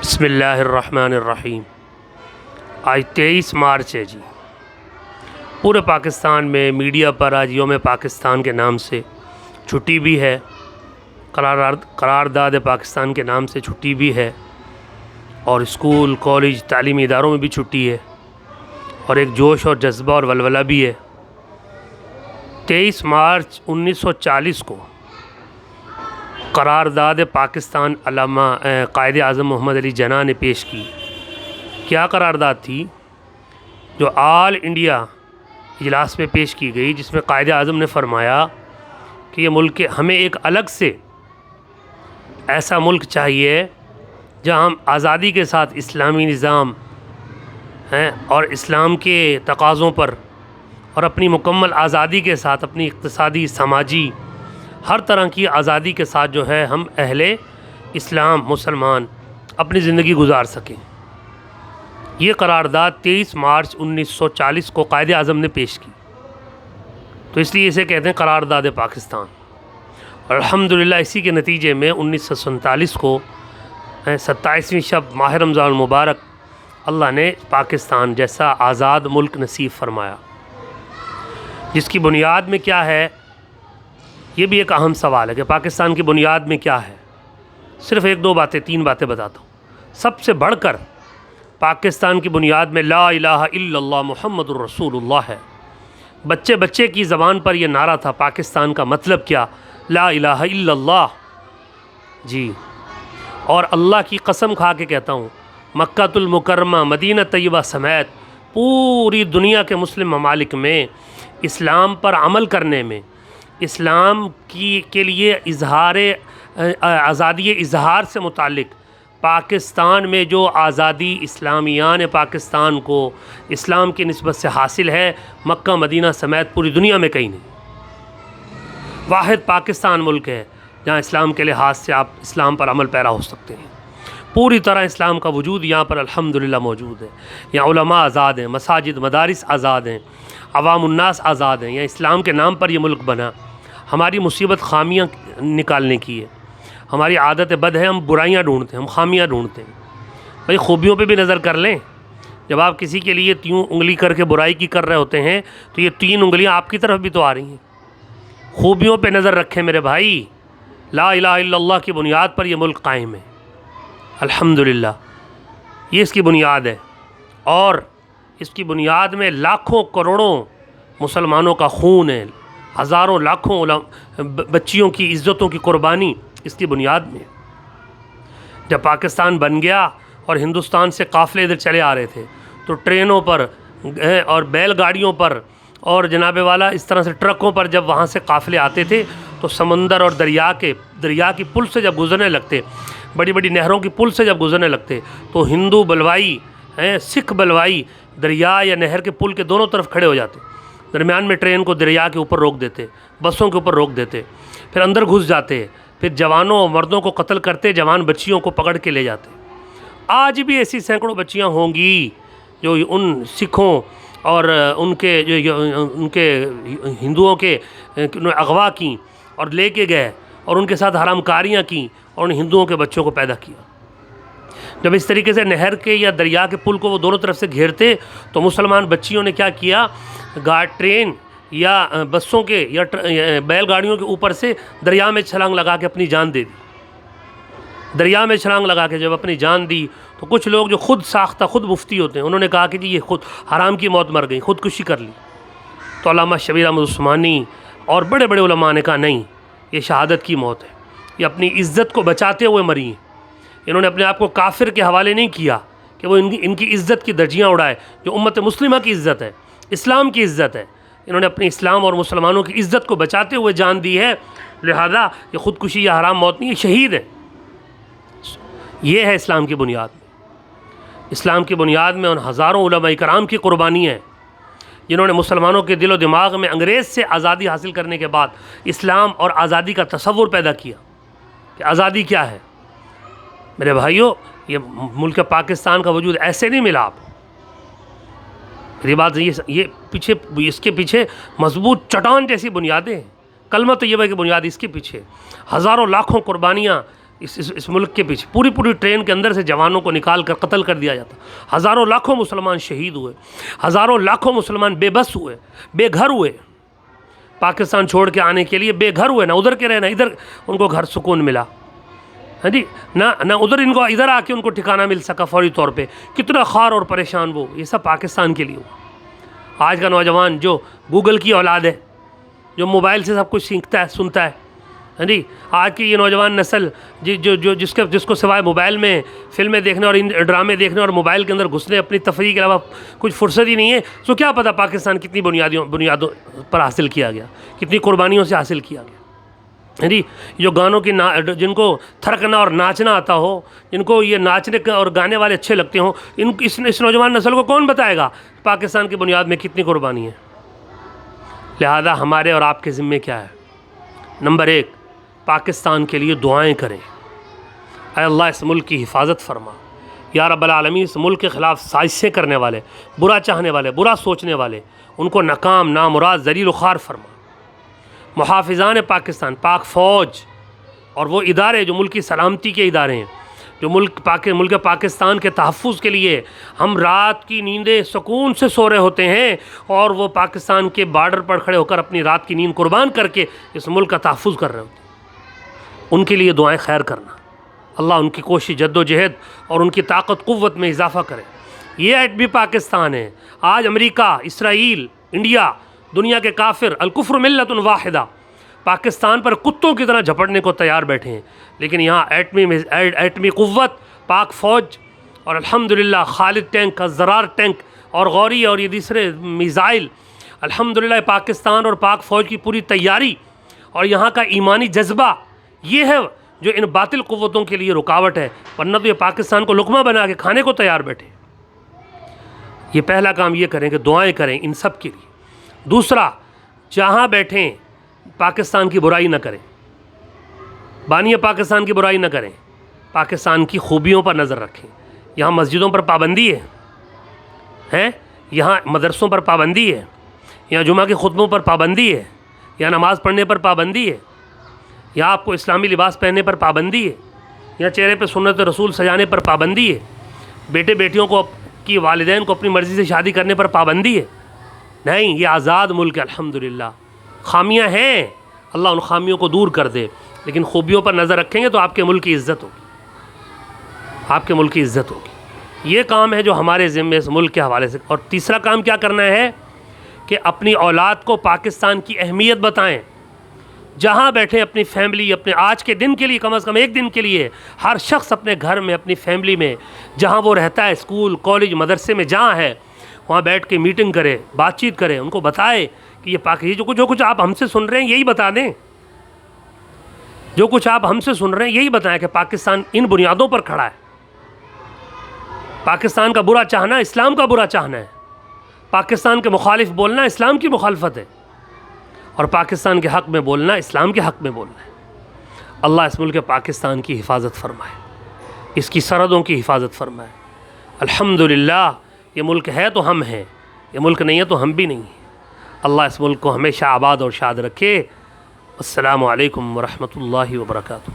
بسم اللہ الرحمن الرحیم۔ آج 23 مارچ ہے جی۔ پورے پاکستان میں میڈیا پر آج یوم پاکستان کے نام سے چھٹی بھی ہے، قرارداد پاکستان کے نام سے چھٹی بھی ہے، اور اسکول کالج تعلیمی اداروں میں بھی چھٹی ہے، اور ایک جوش اور جذبہ اور ولولہ بھی ہے۔ 23 مارچ 1940 کو قرارداد پاکستان علامہ قائد اعظم محمد علی جناح نے پیش کی۔ کیا قرارداد تھی؟ جو آل انڈیا اجلاس میں پیش کی گئی، جس میں قائد اعظم نے فرمایا کہ یہ ملک ہمیں ایک الگ سے ایسا ملک چاہیے جہاں ہم آزادی کے ساتھ اسلامی نظام ہیں اور اسلام کے تقاضوں پر اور اپنی مکمل آزادی کے ساتھ اپنی اقتصادی سماجی ہر طرح کی آزادی کے ساتھ جو ہے ہم اہل اسلام مسلمان اپنی زندگی گزار سکیں۔ یہ قرارداد 23 مارچ 1940 کو قائد اعظم نے پیش کی، تو اس لیے اسے کہتے ہیں قرارداد پاکستان۔ اور الحمدللہ اسی کے نتیجے میں 1947 کو 27ویں شب ماہ رمضان المبارک اللہ نے پاکستان جیسا آزاد ملک نصیب فرمایا، جس کی بنیاد میں کیا ہے؟ یہ بھی ایک اہم سوال ہے کہ پاکستان کی بنیاد میں کیا ہے۔ صرف ایک دو باتیں، تین باتیں بتاتا ہوں۔ سب سے بڑھ کر پاکستان کی بنیاد میں لا الہ الا اللہ محمد الرسول اللہ ہے۔ بچے بچے کی زبان پر یہ نعرہ تھا پاکستان کا مطلب کیا؟ لا الہ الا اللہ جی۔ اور اللہ کی قسم کھا کے کہتا ہوں، مکہ المکرمہ مدینہ طیبہ سمیت پوری دنیا کے مسلم ممالک میں اسلام پر عمل کرنے میں، اسلام کے لیے آزادی اظہار سے متعلق پاکستان میں جو آزادی اسلامیان پاکستان کو اسلام کی نسبت سے حاصل ہے، مکہ مدینہ سمیت پوری دنیا میں کہیں نہیں۔ واحد پاکستان ملک ہے جہاں اسلام کے لحاظ سے آپ اسلام پر عمل پیرا ہو سکتے ہیں۔ پوری طرح اسلام کا وجود یہاں پر الحمدللہ موجود ہے۔ یہاں علماء آزاد ہیں، مساجد مدارس آزاد ہیں، عوام الناس آزاد ہیں۔ یہاں اسلام کے نام پر یہ ملک بنا۔ ہماری مصیبت خامیاں نکالنے کی ہے۔ ہماری عادت بد ہے، ہم برائیاں ڈھونڈتے ہیں، ہم خامیاں ڈھونڈتے ہیں۔ بھئی خوبیوں پہ بھی نظر کر لیں۔ جب آپ کسی کے لیے تیوں انگلی کر کے برائی کی کر رہے ہوتے ہیں تو یہ 3 انگلیاں آپ کی طرف بھی تو آ رہی ہیں۔ خوبیوں پہ نظر رکھیں میرے بھائی۔ لا الہ الا اللہ کی بنیاد پر یہ ملک قائم ہے الحمدللہ۔ یہ اس کی بنیاد ہے، اور اس کی بنیاد میں لاکھوں کروڑوں مسلمانوں کا خون ہے، ہزاروں لاکھوں بچیوں کی عزتوں کی قربانی اس کی بنیاد میں۔ جب پاکستان بن گیا اور ہندوستان سے قافلے ادھر چلے آ رہے تھے تو ٹرینوں پر اور بیل گاڑیوں پر اور جناب والا اس طرح سے ٹرکوں پر جب وہاں سے قافلے آتے تھے تو سمندر اور دریا کی پل سے جب گزرنے لگتے، بڑی بڑی نہروں کی پل سے جب گزرنے لگتے تو ہندو بلوائی سکھ بلوائی دریا یا نہر کے پل کے دونوں طرف کھڑے ہو جاتے، درمیان میں ٹرین کو دریا کے اوپر روک دیتے، بسوں کے اوپر روک دیتے، پھر اندر گھس جاتے، پھر جوانوں اور مردوں کو قتل کرتے، جوان بچیوں کو پکڑ کے لے جاتے۔ آج بھی ایسی سینکڑوں بچیاں ہوں گی جو ان سکھوں اور ان کے ہندوؤں کے اغوا کیں اور لے کے گئے اور ان کے ساتھ حرام کاریاں کیں اور ان ہندوؤں کے بچوں کو پیدا کیا۔ جب اس طریقے سے نہر کے یا دریا کے پل کو وہ دونوں طرف سے گھیرتے تو مسلمان بچیوں نے کیا کیا؟ ٹرین یا بسوں کے یا بیل گاڑیوں کے اوپر سے دریا میں چھلانگ لگا کے اپنی جان دے دی۔ دریا میں چھلانگ لگا کے جب اپنی جان دی تو کچھ لوگ جو خود ساختہ خود مفتی ہوتے ہیں، انہوں نے کہا کہ جی یہ خود حرام کی موت مر گئی، خودکشی کر لی۔ تو علامہ شبیر احمد عثمانی اور بڑے بڑے علماء نے کہا نہیں، یہ شہادت کی موت ہے، یہ اپنی عزت کو بچاتے ہوئے مری ہیں۔ انہوں نے اپنے آپ کو کافر کے حوالے نہیں کیا کہ وہ ان کی عزت کی دھجیاں اڑائے، جو امت مسلمہ کی عزت ہے، اسلام کی عزت ہے۔ انہوں نے اپنے اسلام اور مسلمانوں کی عزت کو بچاتے ہوئے جان دی ہے، لہذا یہ خودکشی یا حرام موت نہیں، یہ شہید ہے۔ یہ ہے اسلام کی بنیاد میں۔ اسلام کی بنیاد میں ان ہزاروں علماء کرام کی قربانی ہے جنہوں نے مسلمانوں کے دل و دماغ میں انگریز سے آزادی حاصل کرنے کے بعد اسلام اور آزادی کا تصور پیدا کیا کہ آزادی کیا ہے۔ میرے بھائیوں، یہ ملک پاکستان کا وجود ایسے نہیں ملا آپ۔ میری بات یہ اس کے پیچھے مضبوط چٹان جیسی بنیادیں ہیں۔ کلمہ طیبہ کی بنیاد اس کے پیچھے ہزاروں لاکھوں قربانیاں اس ملک کے پیچھے پوری ٹرین کے اندر سے جوانوں کو نکال کر قتل کر دیا جاتا، ہزاروں لاکھوں مسلمان شہید ہوئے، ہزاروں لاکھوں مسلمان بے بس ہوئے، بے گھر ہوئے، پاکستان چھوڑ کے آنے کے لیے بے گھر ہوئے، نہ ادھر کے رہے نہ ادھر ان کو گھر سکون ملا، ہاں جی، نہ ادھر ان کو ادھر آ کے ان کو ٹھکانہ مل سکا فوری طور پہ، کتنا خوار اور پریشان وہ، یہ سب پاکستان کے لیے ہوا۔ آج کا نوجوان جو گوگل کی اولاد ہے، جو موبائل سے سب کچھ سیکھتا ہے سنتا ہے، ہاں جی، آج کی یہ نوجوان نسل جس کو سوائے موبائل میں فلمیں دیکھنے اور ڈرامے دیکھنے اور موبائل کے اندر گھسنے اپنی تفریح کے علاوہ کچھ فرصت ہی نہیں ہے، تو کیا پتہ پاکستان کتنی بنیادوں پر حاصل کیا گیا، کتنی قربانیوں سے حاصل کیا گیا، ہاں جی، جو گانوں کی جن کو تھرکنا اور ناچنا آتا ہو، جن کو یہ ناچنے اور گانے والے اچھے لگتے ہوں، اس نوجوان نسل کو کون بتائے گا پاکستان کی بنیاد میں کتنی قربانی ہے؟ لہذا ہمارے اور آپ کے ذمے کیا ہے؟ نمبر 1، پاکستان کے لیے دعائیں کریں، اے اللہ اس ملک کی حفاظت فرما، یا رب العالمین اس ملک کے خلاف سازشیں کرنے والے، برا چاہنے والے، برا سوچنے والے، ان کو ناکام، نامراد، ذلیل و خوار فرما۔ محافظان پاکستان، پاک فوج اور وہ ادارے جو ملک کی سلامتی کے ادارے ہیں، جو ملک پاکستان کے تحفظ کے لیے ہم رات کی نیندیں سکون سے سو رہے ہوتے ہیں، اور وہ پاکستان کے بارڈر پر کھڑے ہو کر اپنی رات کی نیند قربان کر کے اس ملک کا تحفظ کر رہے ہوتے ہیں، ان کے لیے دعائیں خیر کرنا، اللہ ان کی کوشش، جد و جہد اور ان کی طاقت قوت میں اضافہ کرے۔ یہ ایٹمی پاکستان ہے۔ آج امریکہ، اسرائیل، انڈیا، دنیا کے کافر، الکفر ملت واحدہ، پاکستان پر کتوں کی طرح جھپٹنے کو تیار بیٹھے ہیں، لیکن یہاں ایٹمی قوت، پاک فوج اور الحمدللہ خالد ٹینک، الزرار ٹینک اور غوری اور یہ دوسرے میزائل، الحمدللہ پاکستان اور پاک فوج کی پوری تیاری اور یہاں کا ایمانی جذبہ، یہ ہے جو ان باطل قوتوں کے لیے رکاوٹ ہے، ورنہ تو یہ پاکستان کو لقمہ بنا کے کھانے کو تیار بیٹھے۔ یہ پہلا کام یہ کریں کہ دعائیں کریں ان سب کے لیے۔ دوسرا، جہاں بیٹھیں پاکستان کی برائی نہ کریں، بانی پاکستان کی برائی نہ کریں، پاکستان کی خوبیوں پر نظر رکھیں۔ یہاں مسجدوں پر پابندی ہے، یہاں مدرسوں پر پابندی ہے، یہاں جمعہ کے خطبوں پر پابندی ہے، یہاں نماز پڑھنے پر پابندی ہے، یہاں آپ کو اسلامی لباس پہننے پر پابندی ہے، یہاں چہرے پہ سنت رسول سجانے پر پابندی ہے، بیٹے بیٹیوں کو کی والدین کو اپنی مرضی سے شادی کرنے پر پابندی ہے۔ نہیں، یہ آزاد ملک ہے الحمدللہ۔ خامیاں ہیں، اللہ ان خامیوں کو دور کر دے، لیکن خوبیوں پر نظر رکھیں گے تو آپ کے ملک کی عزت ہوگی، آپ کے ملک کی عزت ہوگی۔ یہ کام ہے جو ہمارے ذمے اس ملک کے حوالے سے۔ اور تیسرا کام کیا کرنا ہے کہ اپنی اولاد کو پاکستان کی اہمیت بتائیں، جہاں بیٹھے اپنی فیملی، اپنے آج کے دن کے لیے، کم از کم ایک دن کے لیے ہر شخص اپنے گھر میں، اپنی فیملی میں، جہاں وہ رہتا ہے، اسکول، کالج، مدرسے میں جہاں ہے، وہاں بیٹھ کے میٹنگ کرے، بات چیت کرے، ان کو بتائے کہ یہ جو کچھ آپ ہم سے سن رہے ہیں یہی بتا دیں، جو کچھ آپ ہم سے سن رہے ہیں یہی بتائیں کہ پاکستان ان بنیادوں پر کھڑا ہے۔ پاکستان کا برا چاہنا اسلام کا برا چاہنا ہے، پاکستان کے مخالف بولنا اسلام کی مخالفت ہے، اور پاکستان کے حق میں بولنا اسلام کے حق میں بولنا ہے۔ اللہ اس ملک پاکستان کی حفاظت فرمائے، اس کی سرحدوں کی حفاظت فرمائے۔ الحمدللہ یہ ملک ہے تو ہم ہیں، یہ ملک نہیں ہے تو ہم بھی نہیں ہیں۔ اللہ اس ملک کو ہمیشہ آباد اور شاد رکھے۔ السلام علیکم ورحمۃ اللہ وبرکاتہ۔